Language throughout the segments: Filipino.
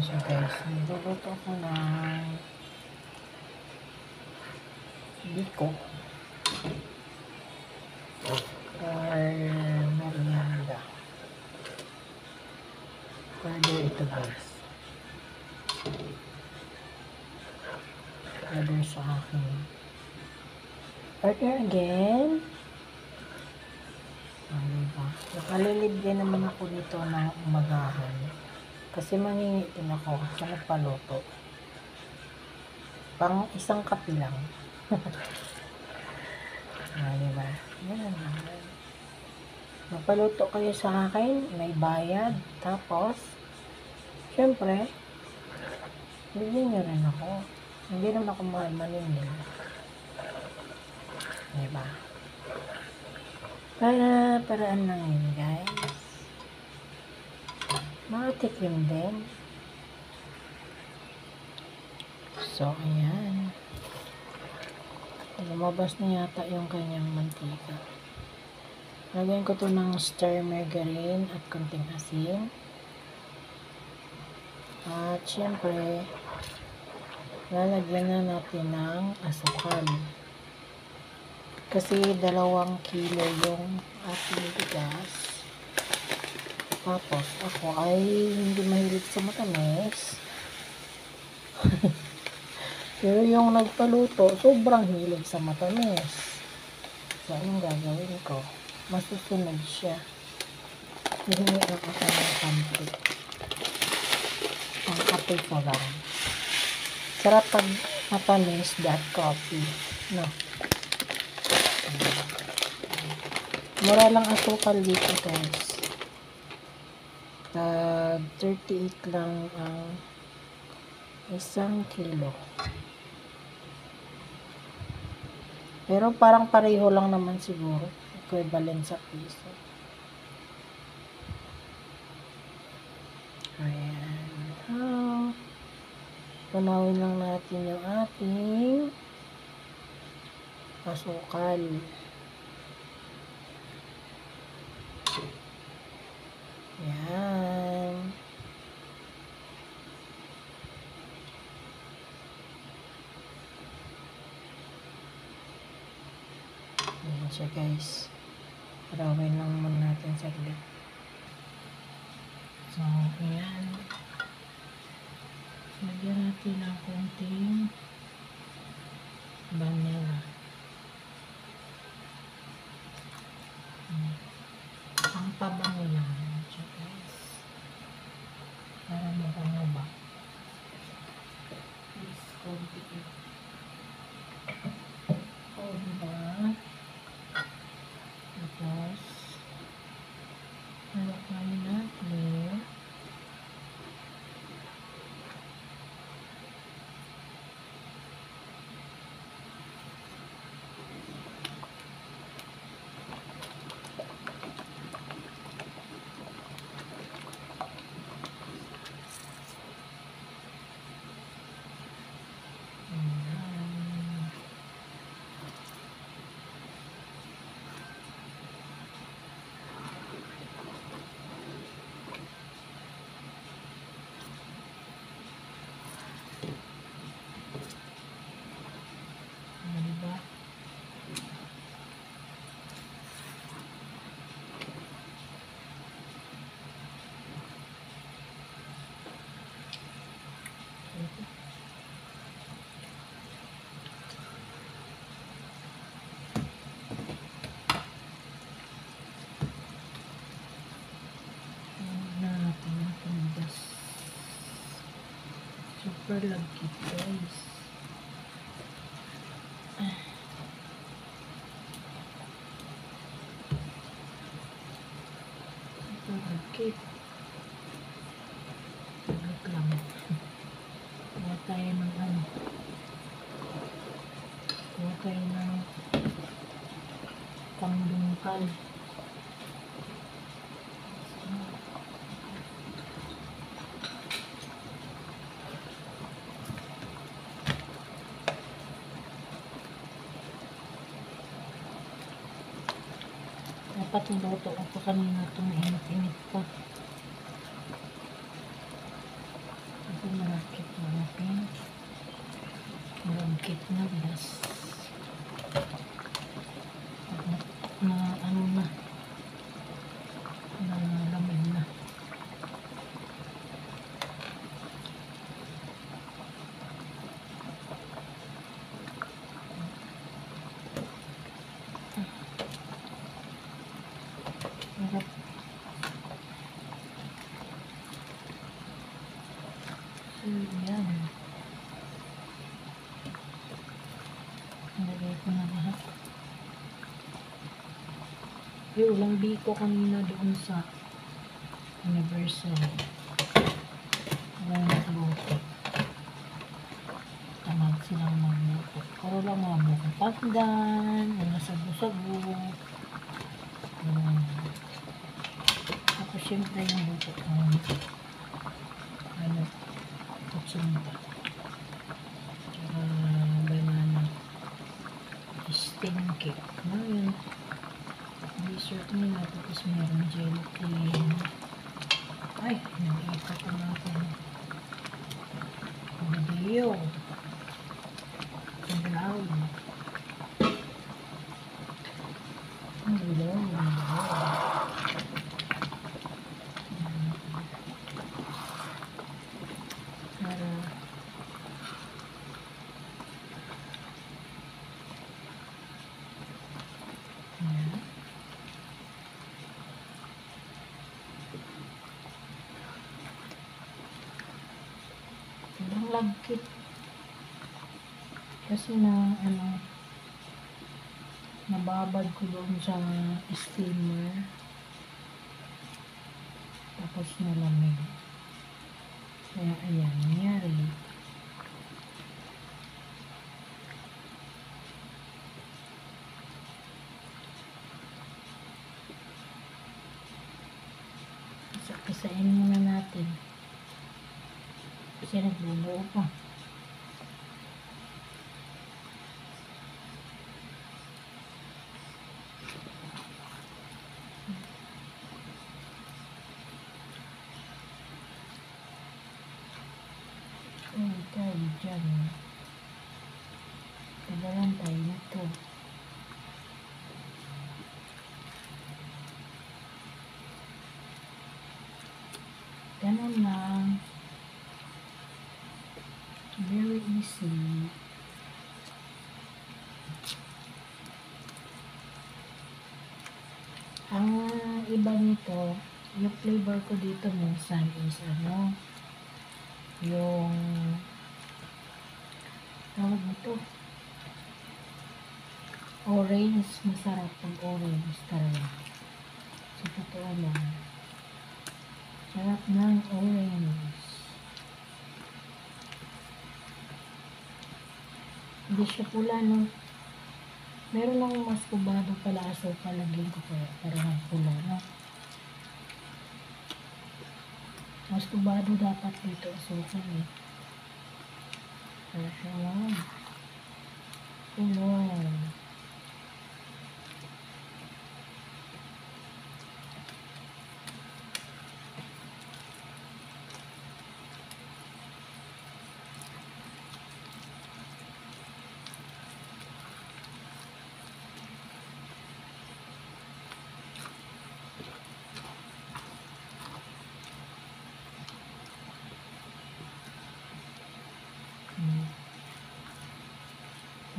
So guys, niluluto ko ng biko or merienda. Pwede ito guys. Pwede sa akin. Order again. Diba? Nakalilibyan naman ako nito ng umagahan. Kasi mangingi din ako sa nagpaluto. Pang isang kape lang. Diba? Yan naman. Magpaluto kayo sa akin, may bayad. Tapos, syempre, bigyan nyo rin ako. Hindi naman ako maningil. Diba? Paraan lang yun, guys. Makatikim din. So, ayan. Lumabas na yata yung kanyang mantika. Lagyan ko to ng star margarine at konting asin. At syempre, lalagyan na natin ng asukal. Kasi 2 kilo yung ating bigas. Tapos, ako ay hindi mahilig sa matamis. Pero yung nagpaluto, sobrang hilig sa matamis. So, anong gagawin ko? Masusunod siya. Hihingi ako sa mga kape. Ang kape ko lang. Sarap pag matamis, that coffee. No? Mura lang asukal dito, guys. 38 lang ang 1 kilo. Pero parang pareho lang naman siguro. Equivalent sa piso. Ayan. Panawin lang natin yung ating asukal. Ayan. Ayan siya, guys. Parawin lang muna natin saglit. So, ayan. Lagyan natin ng konting vanilla. Ang pabango lang. Ayan siya, guys. Para mabango ba? Please, konti ito. O, diba? Tapos, halakayin natin. Diba? Super lagkit, guys. Super lagkit. Agad lang. Kuha tayo ng ano. Kuha tayo ng pangbungkal. Dapat niluto ko pa kanina itong init-init pa. So, yan. Nalagay ko na lahat. Ulang biko kanina doon sa anniversary. Walang nagluto. Tamad silang magluto. Pero lang mga bukong pandan, mga sabu-sabu. Ako siyempre yung luto ng kutsunta. Tsaka banana steam cake. Yun. Dessert nila. Tapos meron gelatin. Ay, nag-iipa ko natin. Video. Brown. Hello. Ang lagkit. Kasi nababad ko doon sa steamer. Tapos nalamig. Kaya ayan, nangyari. Isain muna natin. Kasi nagbubuo pa. Tayo dyan. Tagalan tayo nito. Ganun lang. Very easy. Ang iba nito, yung flavor ko dito minsan is yung tawag nito orange. Masarap ang orange talaga. So, totoo lang. Sarap ng orange. Hindi siya pula, no? Meron lang mas kubado pala aso palagyan ko kaya parang pula, no? Mas kubado dapat dito asukan, eh. Kaya siya lang. Pulong.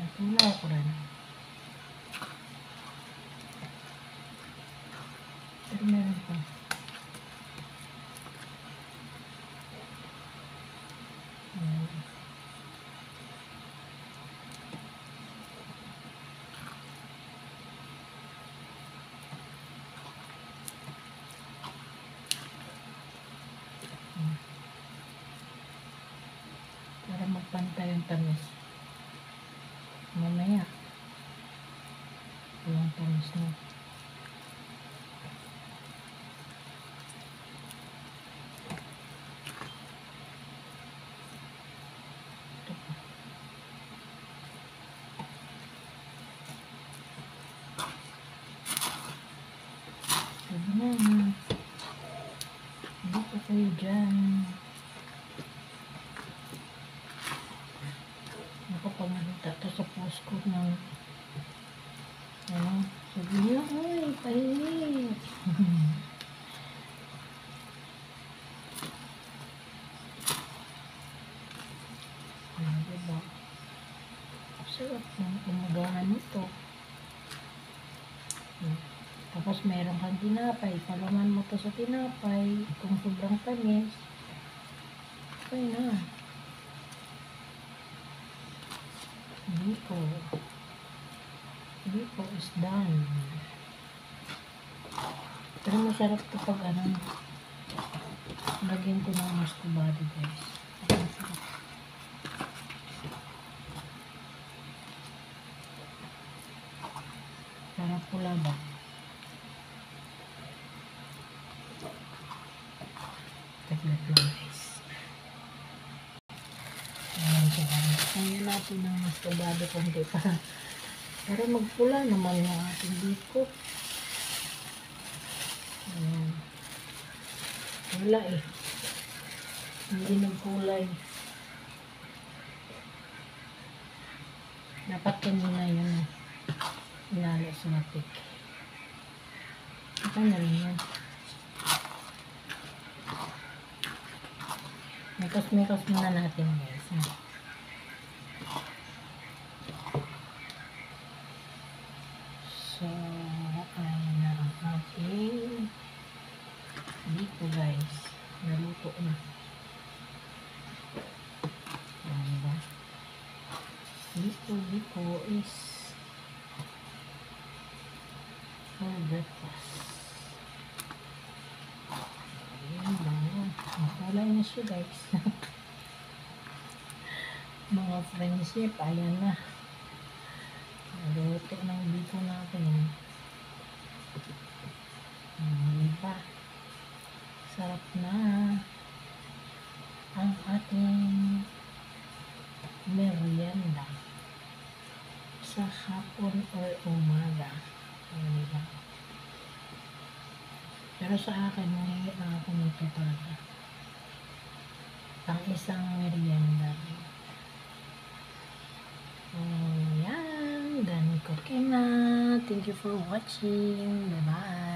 Natulaw ko rin. Pero meron pa. Para magpantay yung tamis. Mamaya. Walang tamis na. Ito pa. Sabi na. Hindi pa kayo dyan. Nakapagmalita ito sa post ko ng sabi niya, ay, pahinit. Diba? Sarap ng umagahan nito. Tapos meron kang tinapay. Paluman mo to sa tinapay kung sobrang tamis. Okay na. Biko. Biko is done. Pero masarap ito pag lagyan ko ng muscovado guys. Sarap pula ba? Taglat lang guys. Ayan siya guys. Kaya natin ng muscovado konti para magpula naman yung ating biko. Ayan. Wala eh. Hindi nagkulay. Dapat kanina yun eh. Inalo sa matik. Ito na rin yan. Mikos-mikos muna natin guys. So, ayan na ang ating biko guys. Naluto na. Ayan diba? Biko is for breakfast. Ayan ba? Makulay na siya guys. Mga friendship, ayan na. Naluto ng biko natin. Diba? Sarap na ang ating merienda sa hapon or umaga. Diba? Pero sa akin, may ako nito talaga. Pang isang merienda. Yan. Done cooking na. Thank you for watching. Bye-bye.